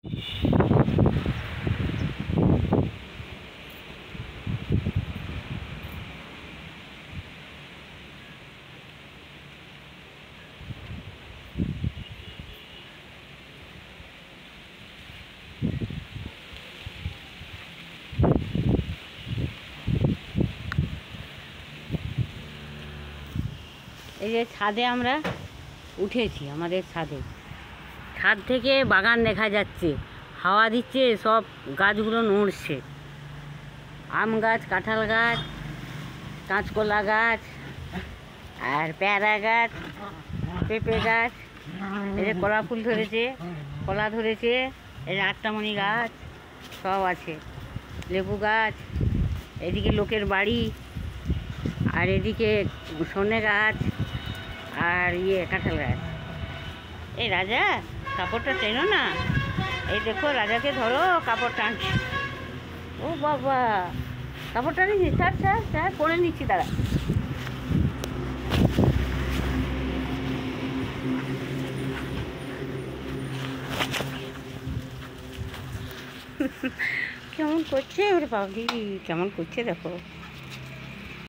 এই যে ছাদে আমরা উঠেছি, আমাদের ছাদে। ছাদ থেকে বাগান দেখা যাচ্ছে, হাওয়া দিচ্ছে, সব গাছগুলো নড়ছে। আম গাছ, কাঁঠাল গাছ, কাঁচকলা গাছ, আর পেয়ারা গাছ, পেঁপে গাছ, এই যে কলা ফুল ধরেছে, কলা ধরেছে, এই যে আটটামণি গাছ সব আছে, লেবু গাছ, এদিকে লোকের বাড়ি, আর এদিকে সজনে গাছ, আর কাঁঠাল গাছ। এই রাজা কাপড়টা টেনো না, এই দেখো রাজাকে ধরো, কাপড় টানছে। ও বাবা, কাপড় টানিছি, ছাড় ছাড় ছাড়, পরে নিচ্ছি তারা। কেমন করছে ওরে বাবি, কেমন করছে দেখো।